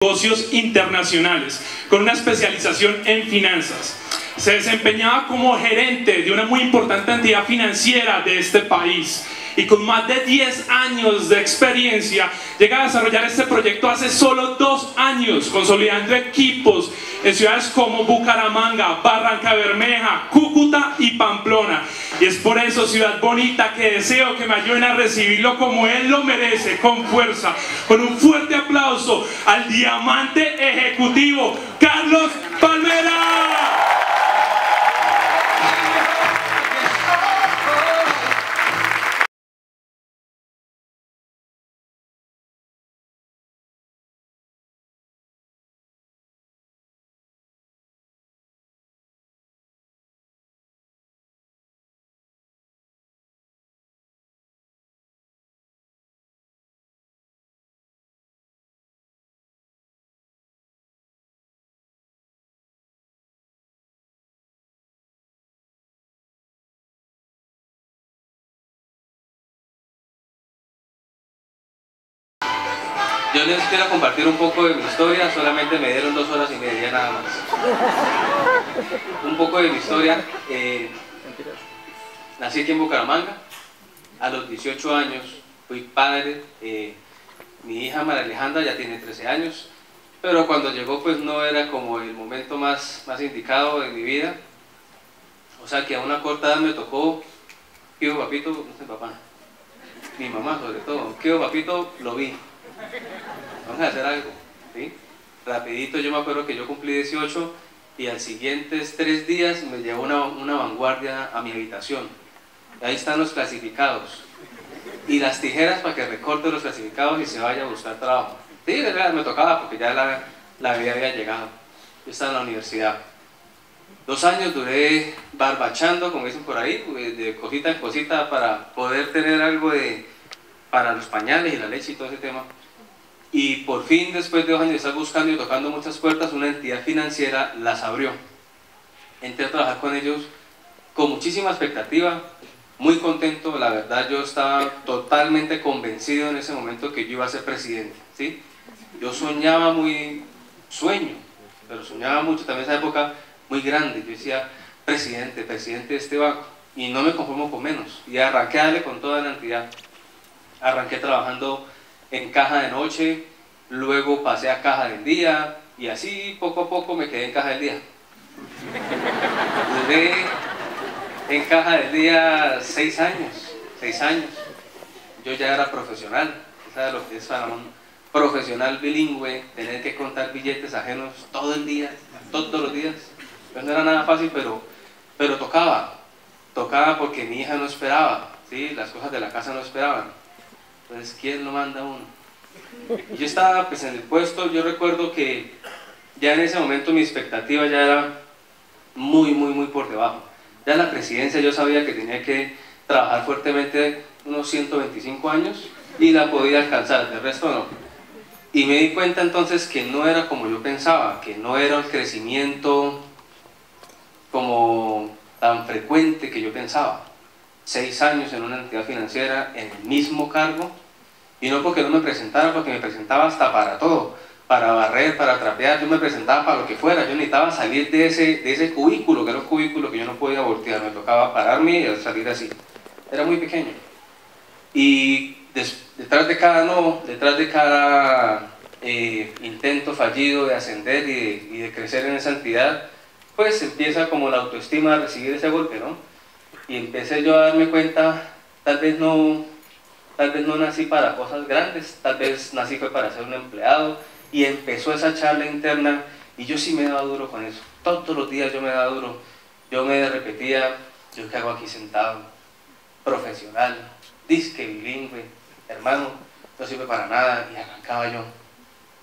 negocios internacionales, con una especialización en finanzas. Se desempeñaba como gerente de una muy importante entidad financiera de este país y con más de 10 años de experiencia llega a desarrollar este proyecto hace solo 2 años, consolidando equipos en ciudades como Bucaramanga, Barrancabermeja, Cúcuta y Pamplona. Y es por eso, ciudad bonita, que deseo que me ayuden a recibirlo como él lo merece, con fuerza, con un fuerte aplauso al diamante ejecutivo, Carlos Palmera. Yo les quiero compartir un poco de mi historia, solamente me dieron 2 horas y media nada más. Un poco de mi historia. Nací aquí en Bucaramanga, a los 18 años fui padre, mi hija María Alejandra ya tiene 13 años, pero cuando llegó pues no era como el momento más indicado de mi vida, o sea que a una corta edad me tocó, Tío Papito, no sé papá, mi mamá sobre todo, Tío Papito lo vi. Vamos a hacer algo, ¿sí? Rapidito, yo me acuerdo que yo cumplí 18 y al siguientes 3 días me llevó una vanguardia a mi habitación. Ahí están los clasificados y las tijeras para que recorte los clasificados y se vaya a buscar trabajo. Sí, de verdad me tocaba porque ya la vida había llegado. Yo estaba en la universidad. 2 años duré barbachando, como dicen por ahí, de cosita en cosita para poder tener algo para los pañales y la leche y todo ese tema. Y por fin, después de 2 años de estar buscando y tocando muchas puertas, una entidad financiera las abrió. Entré a trabajar con ellos con muchísima expectativa, muy contento. La verdad, yo estaba totalmente convencido en ese momento que yo iba a ser presidente, ¿sí? Yo soñaba pero soñaba mucho también en esa época muy grande. Yo decía, presidente de este banco, y no me conformo con menos. Y arranqué a darle con toda la entidad. Arranqué trabajando en caja de noche, luego pasé a caja del día, y así poco a poco me quedé en caja del día. Duré en caja del día 6 años. Yo ya era profesional, ¿sabes lo que es para un profesional bilingüe? Tener que contar billetes ajenos todo el día, todos los días. Pues no era nada fácil, pero tocaba porque mi hija no esperaba, ¿sí? Las cosas de la casa no esperaban. Entonces, ¿quién lo manda a uno? Y yo estaba pues en el puesto. Yo recuerdo que ya en ese momento mi expectativa ya era muy por debajo. Ya la presidencia yo sabía que tenía que trabajar fuertemente unos 125 años y la podía alcanzar, del resto no. Y me di cuenta entonces que no era como yo pensaba, que no era el crecimiento como tan frecuente que yo pensaba. 6 años en una entidad financiera, en el mismo cargo, y no porque no me presentara, porque me presentaba hasta para todo, para barrer, para trapear. Yo me presentaba para lo que fuera. Yo necesitaba salir de ese cubículo, que era un cubículo que yo no podía voltear, me tocaba pararme y salir así. Era muy pequeño. Y detrás de cada intento fallido de ascender y de crecer en esa entidad, pues empieza como la autoestima a recibir ese golpe, ¿no? Y empecé yo a darme cuenta, tal vez no nací para cosas grandes, tal vez nací fue para ser un empleado, y empezó esa charla interna, y yo sí me daba duro con eso. Todos los días yo me daba duro, yo me repetía, ¿yo qué hago aquí sentado? Profesional, disque bilingüe, hermano, no sirve para nada, y arrancaba yo.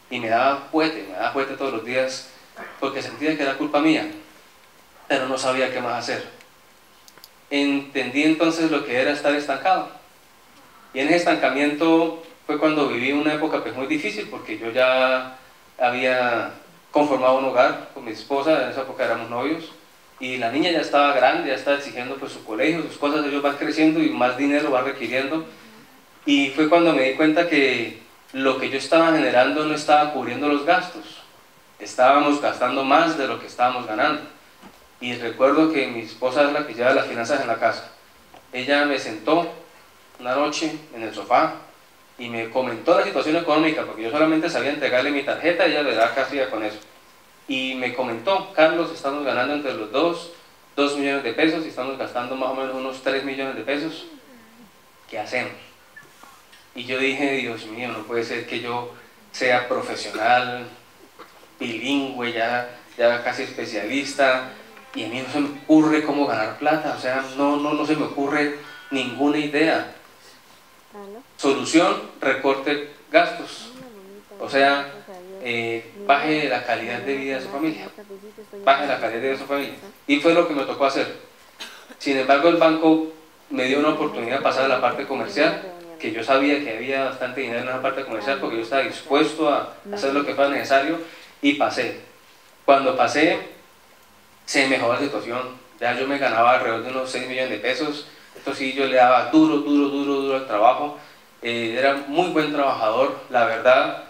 Y me daba fuerte todos los días, porque sentía que era culpa mía, pero no sabía qué más hacer. Entendí entonces lo que era estar estancado, y en ese estancamiento fue cuando viví una época pues muy difícil, porque yo ya había conformado un hogar con mi esposa. En esa época éramos novios, y la niña ya estaba grande, ya estaba exigiendo pues su colegio, sus cosas. Ellos van creciendo y más dinero va requiriendo, y fue cuando me di cuenta que lo que yo estaba generando no estaba cubriendo los gastos. Estábamos gastando más de lo que estábamos ganando. Y recuerdo que mi esposa es la que lleva las finanzas en la casa. Ella me sentó una noche en el sofá y me comentó la situación económica, porque yo solamente sabía entregarle mi tarjeta y ella le da casi con eso. Y me comentó: Carlos, estamos ganando entre los dos 2 millones de pesos y estamos gastando más o menos unos 3 millones de pesos. ¿Qué hacemos? Y yo dije: Dios mío, no puede ser que yo sea profesional, bilingüe, ya casi especialista, y a mí no se me ocurre cómo ganar plata. O sea, no se me ocurre ninguna idea. Solución: recorte gastos. O sea, baje la calidad de vida de su familia. Baje la calidad de vida de su familia. Y fue lo que me tocó hacer. Sin embargo, el banco me dio una oportunidad de pasar a la parte comercial, que yo sabía que había bastante dinero en esa parte comercial, porque yo estaba dispuesto a hacer lo que fuera necesario, y pasé. Cuando pasé, se mejoró la situación. Ya yo me ganaba alrededor de unos 6 millones de pesos. Esto sí, yo le daba duro al trabajo. Era muy buen trabajador, la verdad.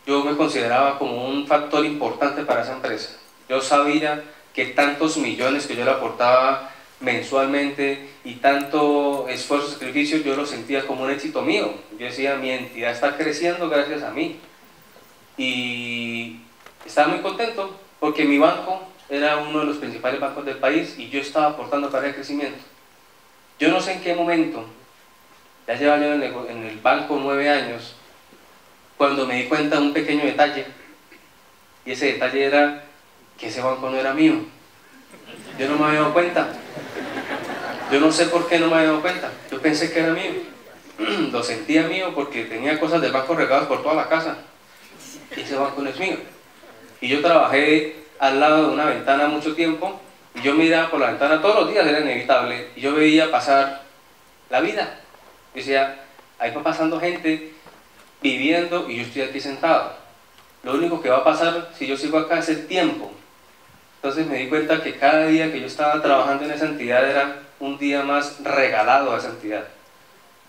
Yo me consideraba como un factor importante para esa empresa. Yo sabía que tantos millones que yo le aportaba mensualmente y tanto esfuerzo y sacrificio, yo lo sentía como un éxito mío. Yo decía: mi entidad está creciendo gracias a mí. Y estaba muy contento porque mi banco era uno de los principales bancos del país y yo estaba aportando para el crecimiento. Yo no sé en qué momento, ya llevaba yo en el banco 9 años, cuando me di cuenta de un pequeño detalle, y ese detalle era que ese banco no era mío. Yo no me había dado cuenta. Yo no sé por qué no me había dado cuenta. Yo pensé que era mío. Lo sentía mío porque tenía cosas del banco regadas por toda la casa. Y ese banco no es mío. Y yo trabajé al lado de una ventana mucho tiempo, y yo miraba por la ventana todos los días, era inevitable, y yo veía pasar la vida. Yo decía: ahí va pasando gente viviendo y yo estoy aquí sentado. Lo único que va a pasar si yo sigo acá es el tiempo. Entonces me di cuenta que cada día que yo estaba trabajando en esa entidad era un día más regalado a esa entidad.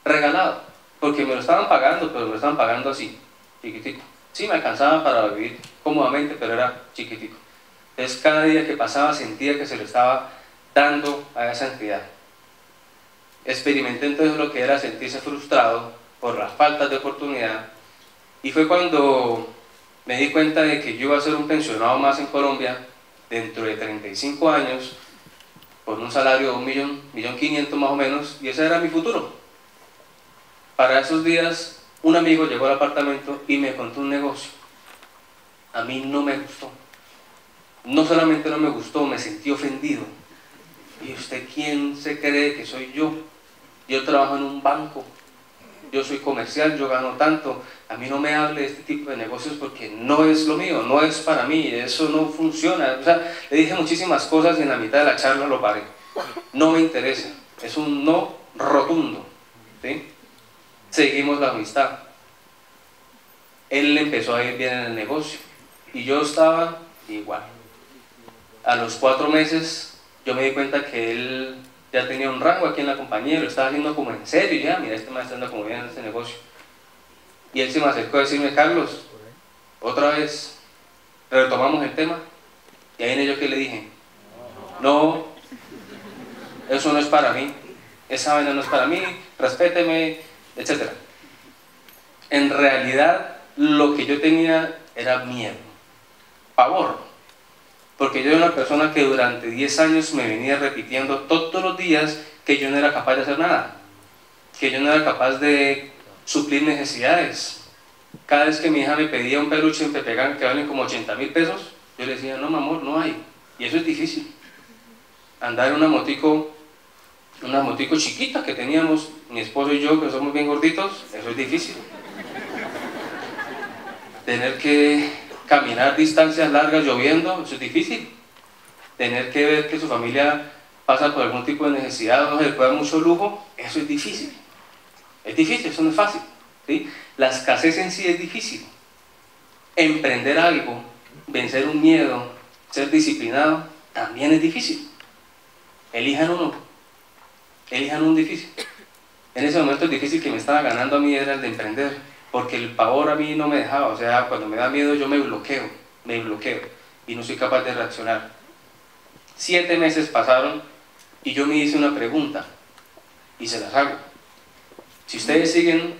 Regalado, porque me lo estaban pagando, pero me lo estaban pagando así, chiquitico. Sí, me alcanzaba para vivir cómodamente, pero era chiquitico. Entonces cada día que pasaba sentía que se lo estaba dando a esa entidad. Experimenté entonces lo que era sentirse frustrado por las faltas de oportunidad, y fue cuando me di cuenta de que yo iba a ser un pensionado más en Colombia dentro de 35 años, por un salario de 1.500.000 más o menos, y ese era mi futuro. Para esos días, un amigo llegó al apartamento y me contó un negocio. A mí no me gustó. No solamente no me gustó, me sentí ofendido. ¿Y usted quién se cree que soy yo? Yo trabajo en un banco, yo soy comercial, yo gano tanto. A mí no me hable de este tipo de negocios porque no es lo mío, no es para mí, eso no funciona. O sea, le dije muchísimas cosas y en la mitad de la charla lo paré. No me interesa, es un no rotundo, ¿sí? Seguimos la amistad. Él empezó a ir bien en el negocio y yo estaba igual. A los 4 meses yo me di cuenta que él ya tenía un rango aquí en la compañía, lo estaba haciendo como en serio. Ya, mira, este maestro anda como bien en este negocio. Y él se me acercó a decirme: Carlos, otra vez retomamos el tema. Y ahí vine yo que le dije: no, eso no es para mí, esa vaina no es para mí, respéteme, etc. En realidad lo que yo tenía era miedo, pavor, porque yo era una persona que durante 10 años me venía repitiendo todos los días que yo no era capaz de hacer nada, que yo no era capaz de suplir necesidades. Cada vez que mi hija me pedía un peluche en Pepegan que valen como 80.000 pesos, yo le decía: no, mi amor, no hay. Y eso es difícil. Andar en una motico chiquita que teníamos mi esposo y yo, que somos bien gorditos, eso es difícil. Tener que caminar distancias largas lloviendo, eso es difícil. Tener que ver que su familia pasa por algún tipo de necesidad o no se le puede dar mucho lujo, eso es difícil. Es difícil, eso no es fácil, ¿sí? La escasez en sí es difícil. Emprender algo, vencer un miedo, ser disciplinado, también es difícil. Elijan uno, elijan un difícil. En ese momento difícil que me estaba ganando a mí era el de emprender, porque el pavor a mí no me dejaba, o sea, cuando me da miedo yo me bloqueo, y no soy capaz de reaccionar. 7 meses pasaron y yo me hice una pregunta, y se las hago. Si ustedes siguen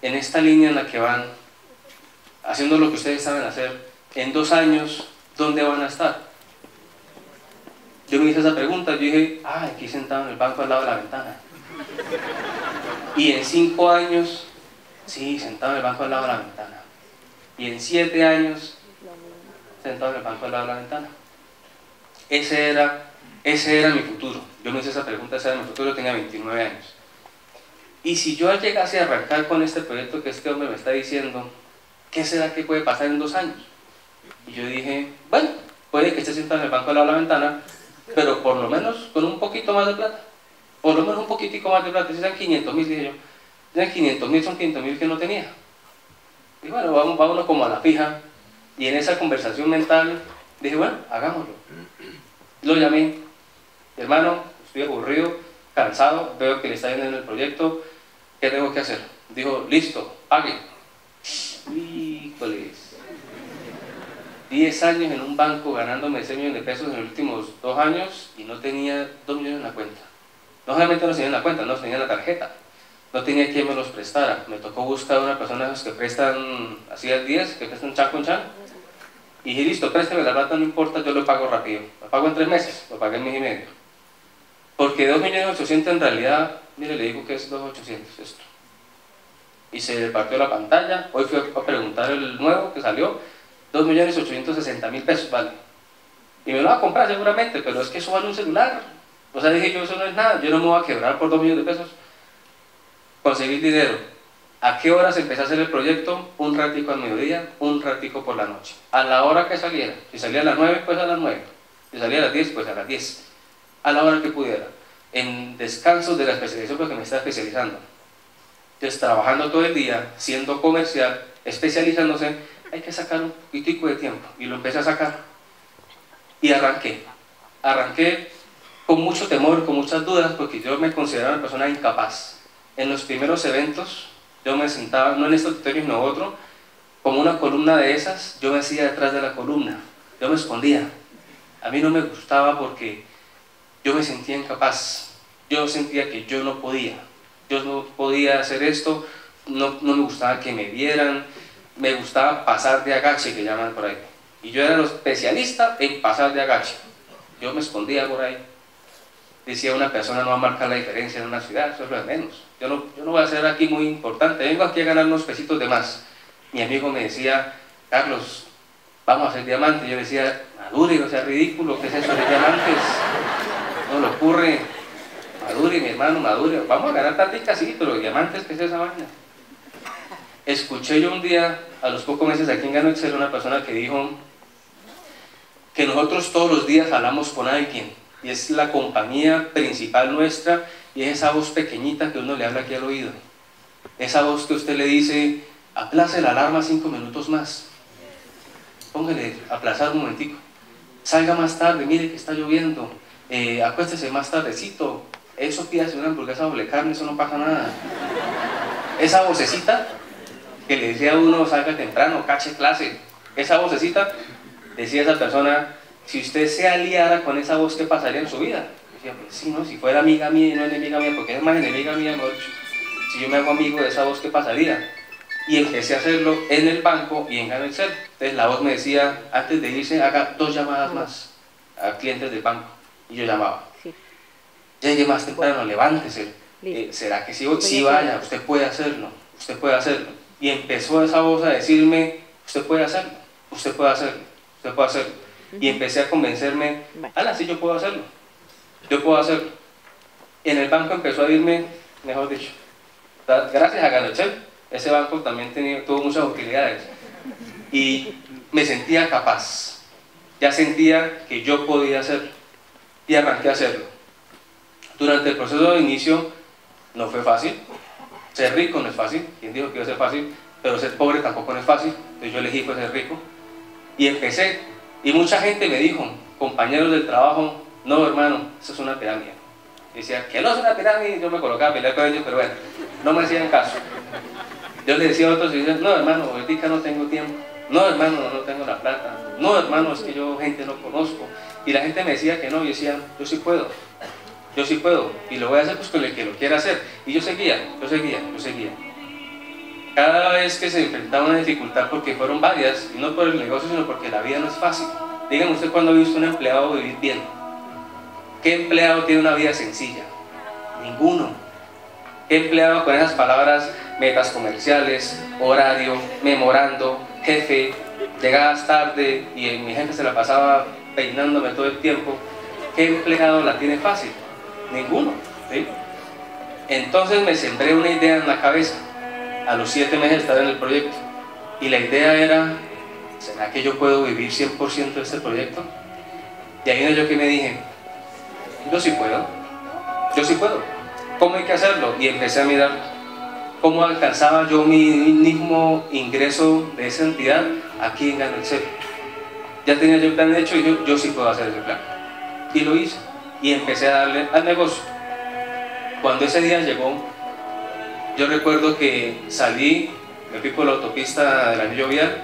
en esta línea en la que van, haciendo lo que ustedes saben hacer, en 2 años, ¿dónde van a estar? Yo me hice esa pregunta, yo dije, aquí sentado en el banco al lado de la ventana. Y en 5 años, sí, sentado en el banco al lado de la ventana. Y en 7 años, sentado en el banco al lado de la ventana. Ese era mi futuro. Yo me hice esa pregunta, ese era mi futuro, yo tenía 29 años. Y si yo llegase a arrancar con este proyecto que este hombre me está diciendo, ¿qué será que puede pasar en 2 años? Y yo dije, bueno, puede que esté sentado en el banco al lado de la ventana, pero por lo menos con un poquito más de plata. Por lo menos un poquitico más de plata. Si sean 500.000, dije yo. Si eran 500.000, son 500.000 que no tenía. Y bueno, vámonos como a la fija. Y en esa conversación mental, dije, bueno, hagámoslo. Lo llamé, hermano, estoy aburrido, cansado, veo que le está yendo en el proyecto, ¿qué tengo que hacer? Dijo, listo, pague. Híjoles. 10 años en un banco ganándome 6 millones de pesos en los últimos 2 años y no tenía 2 millones en la cuenta. No solamente no tenía en la cuenta, no tenía en la tarjeta. No tenía quien me los prestara. Me tocó buscar a una persona de esos que prestan así al 10, que prestan chan con chan. Y dije, listo, présteme la plata, no importa, yo lo pago rápido. Lo pago en 3 meses, lo pagué en 1 mes y medio. Porque 2.800.000 en realidad, mire, le digo que es 2.800.000 esto. Y se le partió la pantalla. Hoy fui a preguntar el nuevo que salió, 2.860.000 pesos vale. Y me lo va a comprar seguramente, pero es que eso vale un celular. O sea, dije yo, eso no es nada, yo no me voy a quebrar por 2 millones de pesos. Conseguir dinero. ¿A qué horas empecé a hacer el proyecto? Un ratico al mediodía, un ratico por la noche. A la hora que saliera. Si salía a las 9, pues a las 9. Si salía a las 10, pues a las 10. A la hora que pudiera. En descansos de la especialización, porque me estaba especializando. Entonces, trabajando todo el día, siendo comercial, especializándose, hay que sacar un poquitico de tiempo. Y lo empecé a sacar. Y arranqué. Arranqué con mucho temor, con muchas dudas, porque yo me consideraba una persona incapaz. En los primeros eventos, yo me sentaba, no en este auditorio, sino otro, como una columna de esas, yo me hacía detrás de la columna, yo me escondía. A mí no me gustaba porque yo me sentía incapaz, yo sentía que yo no podía hacer esto, no me gustaba que me vieran, me gustaba pasar de agache, que llaman por ahí. Y yo era el especialista en pasar de agache. Yo me escondía por ahí. Decía, una persona no va a marcar la diferencia en una ciudad, eso es lo de menos. Yo no voy a ser aquí muy importante, vengo aquí a ganar unos pesitos de más. Mi amigo me decía, Carlos, vamos a hacer diamantes. Yo decía, madure, no sea ridículo, ¿qué es eso de diamantes? No le ocurre, madure, mi hermano, madure, vamos a ganar tantas sí, pero diamantes, ¿qué es esa vaina? Escuché yo un día, a los pocos meses aquí en Gano Excel, una persona que dijo que nosotros todos los días hablamos con alguien, y es la compañía principal nuestra, y es esa voz pequeñita que uno le habla aquí al oído. Esa voz que usted le dice, aplace la alarma 5 minutos más. Póngale, aplazar un momentico. Salga más tarde, mire que está lloviendo. Acuéstese más tardecito. Eso pídase una hamburguesa doble carne, eso no pasa nada. Esa vocecita que le decía a uno, salga temprano, cache clase. Esa vocecita, decía esa persona, si usted se aliara con esa voz, ¿qué pasaría en su vida? Decía, pues sí, ¿no? Si fuera amiga mía y no enemiga mía, porque es más enemiga mía, mejor dicho. Si yo me hago amigo de esa voz, ¿qué pasaría? Y empecé a hacerlo en el banco y en Gano Excel. Entonces la voz me decía, antes de irse, haga 2 llamadas más a clientes del banco. Y yo llamaba. Sí. Llegue más temprano, levántese. ¿Será que sí? Sí, vaya, usted puede hacerlo, usted puede hacerlo. Y empezó esa voz a decirme, usted puede hacerlo, usted puede hacerlo, usted puede hacerlo. Y empecé a convencerme, sí, yo puedo hacerlo, yo puedo hacerlo. En el banco empezó a irme, mejor dicho, gracias a Gano Excel, ese banco también tuvo muchas utilidades. Y me sentía capaz, ya sentía que yo podía hacerlo, y arranqué a hacerlo. Durante el proceso de inicio no fue fácil, ser rico no es fácil, quien dijo que iba a ser fácil, pero ser pobre tampoco no es fácil, entonces yo elegí pues ser rico, y empecé. Y mucha gente me dijo, compañeros del trabajo, no hermano, eso es una pirámide. Decía que no es una pirámide, y yo me colocaba a pelear con ellos, pero bueno, no me hacían caso. Yo le decía a otros y decían, no hermano, ahorita no tengo tiempo, no hermano, no tengo la plata, no hermano, es que yo gente no conozco. Y la gente me decía que no, y decía, yo sí puedo, y lo voy a hacer pues con el que lo quiera hacer. Y yo seguía. Cada vez que se enfrentaba una dificultad, porque fueron varias, y no por el negocio, sino porque la vida no es fácil. Díganme usted cuándo ha visto un empleado vivir bien. ¿Qué empleado tiene una vida sencilla? Ninguno. ¿Qué empleado con esas palabras, metas comerciales, horario, memorando, jefe, llegadas tarde y mi jefe se la pasaba peinándome todo el tiempo? ¿Qué empleado la tiene fácil? Ninguno, ¿sí? Entonces me sembré una idea en la cabeza. A los 7 meses de estar en el proyecto, y la idea era, ¿será que yo puedo vivir 100% de este proyecto? Y ahí yo que me dije, yo sí puedo. ¿Cómo hay que hacerlo? Y empecé a mirar cómo alcanzaba yo mi mismo ingreso de esa entidad aquí en Gano Excel. Ya tenía yo el plan hecho y yo sí puedo hacer ese plan. Y lo hice, y empecé a darle al negocio. Cuando ese día llegó, yo recuerdo que salí, me fui por la autopista del anillo vial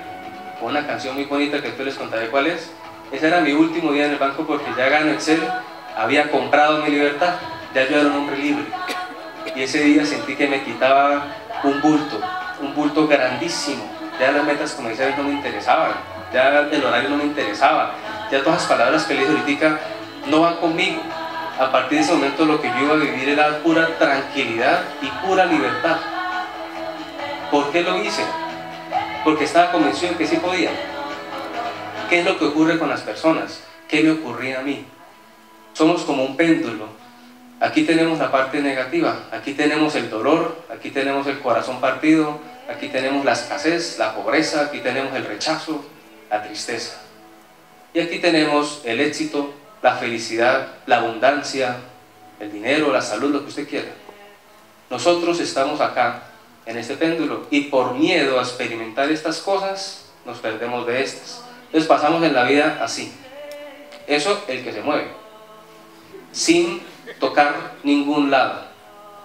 con una canción muy bonita que después les contaré cuál es. Ese era mi último día en el banco, porque ya Gano Excel había comprado mi libertad, ya yo era un hombre libre. Y ese día sentí que me quitaba un bulto grandísimo. Ya las metas comerciales no me interesaban, ya el horario no me interesaba, ya todas las palabras que le dije ahorita no van conmigo. A partir de ese momento lo que yo iba a vivir era pura tranquilidad y pura libertad. ¿Por qué lo hice? Porque estaba convencido de que sí podía. ¿Qué es lo que ocurre con las personas? ¿Qué me ocurría a mí? Somos como un péndulo. Aquí tenemos la parte negativa, aquí tenemos el dolor, aquí tenemos el corazón partido, aquí tenemos la escasez, la pobreza, aquí tenemos el rechazo, la tristeza. Y aquí tenemos el éxito, la felicidad, la abundancia, el dinero, la salud, lo que usted quiera. Nosotros estamos acá, en este péndulo, y por miedo a experimentar estas cosas, nos perdemos de estas. Entonces pasamos en la vida así. Eso, el que se mueve, sin tocar ningún lado,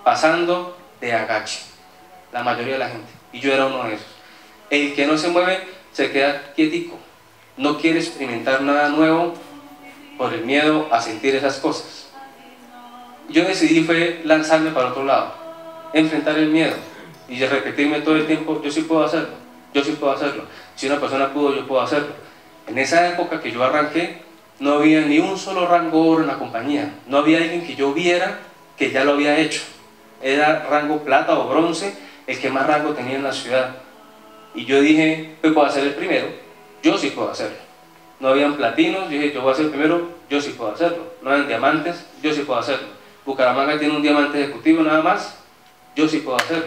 pasando de agache, la mayoría de la gente. Y yo era uno de esos. El que no se mueve, se queda quietico. No quiere experimentar nada nuevo, por el miedo a sentir esas cosas. Yo decidí fue lanzarme para otro lado, enfrentar el miedo y repetirme todo el tiempo, yo sí puedo hacerlo, si una persona pudo, yo puedo hacerlo. En esa época que yo arranqué, no había ni un solo rango oro en la compañía, no había alguien que yo viera que ya lo había hecho. Era rango plata o bronce el que más rango tenía en la ciudad. Y yo dije, pues puedo ser el primero, yo sí puedo hacerlo. No habían platinos, yo dije, yo voy a ser el primero, yo sí puedo hacerlo. No habían diamantes, yo sí puedo hacerlo. Bucaramanga tiene un diamante ejecutivo nada más, yo sí puedo hacerlo.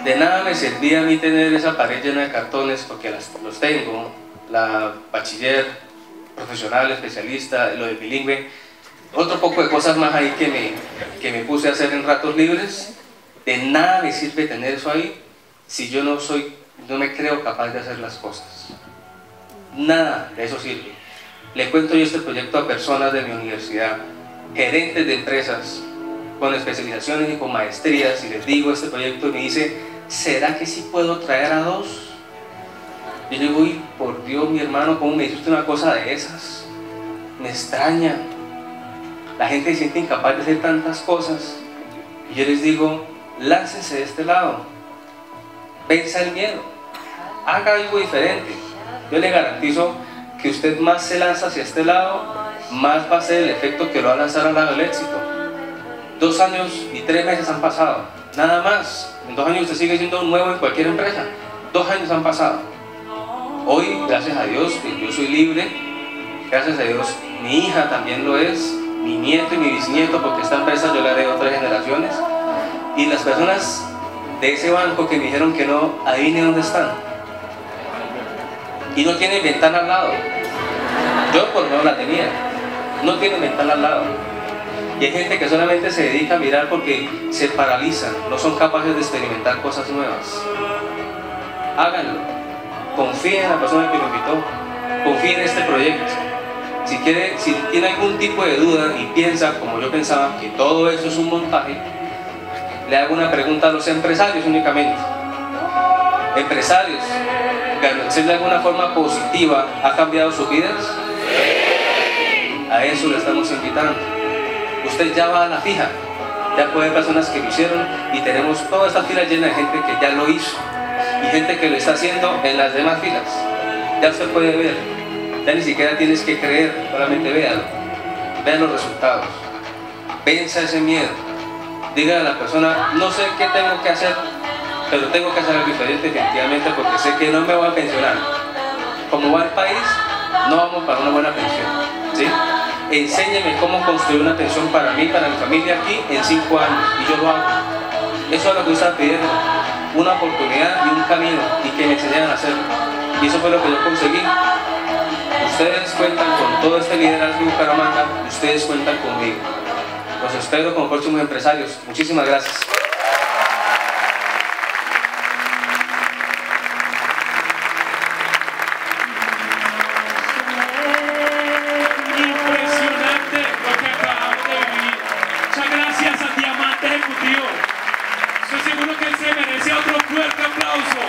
De nada me servía a mí tener esa pared llena de cartones, porque los tengo, la bachiller, profesional, especialista, lo de bilingüe, otro poco de cosas más ahí que me puse a hacer en ratos libres. De nada me sirve tener eso ahí si yo no me creo capaz de hacer las cosas. Nada de eso sirve. Le cuento yo este proyecto a personas de mi universidad, gerentes de empresas con especializaciones y con maestrías, y les digo este proyecto y me dice, ¿será que sí puedo traer a 2? Yo digo, uy, por Dios, mi hermano, ¿cómo me dice usted una cosa de esas? Me extraña. La gente se siente incapaz de hacer tantas cosas. Y yo les digo, láncense de este lado, venza el miedo, haga algo diferente. Yo le garantizo que usted más se lanza hacia este lado, más va a ser el efecto que lo va a lanzar al lado del éxito. 2 años y 3 meses han pasado, nada más. En 2 años usted sigue siendo nuevo en cualquier empresa. 2 años han pasado. Hoy, gracias a Dios, yo soy libre. Gracias a Dios, mi hija también lo es, mi nieto y mi bisnieto, porque esta empresa yo la haré a 3 generaciones. Y las personas de ese banco que me dijeron que no, adivinen dónde están. Y no tienen ventana al lado. Yo por lo menos la tenía. No tienen ventana al lado. Y hay gente que solamente se dedica a mirar porque se paralizan, no son capaces de experimentar cosas nuevas. Háganlo. Confíen en la persona que lo invitó. Confíen en este proyecto. Si tiene algún tipo de duda y piensa, como yo pensaba, que todo eso es un montaje, le hago una pregunta a los empresarios únicamente. Empresarios, ¿ganarse de alguna forma positiva ha cambiado sus vidas? A eso le estamos invitando. Usted ya va a la fija, ya puede ver personas que lo hicieron y tenemos toda esta fila llena de gente que ya lo hizo y gente que lo está haciendo en las demás filas. Ya usted puede ver, ya ni siquiera tienes que creer, solamente véalo, vean los resultados, venza ese miedo, diga a la persona, no sé qué tengo que hacer, pero tengo que hacer algo diferente definitivamente porque sé que no me voy a pensionar. Como va el país, no vamos para una buena pensión, ¿sí? Enséñeme cómo construir una pensión para mí, para mi familia aquí en 5 años y yo lo hago. Eso es lo que yo estaba pidiendo, una oportunidad y un camino y que me enseñaran a hacerlo. Y eso fue lo que yo conseguí. Ustedes cuentan con todo este liderazgo en Bucaramanga, ustedes cuentan conmigo. Los espero como próximos empresarios. Muchísimas gracias. Gracias a Diamante Ejecutivo. Estoy seguro que él se merece otro fuerte aplauso.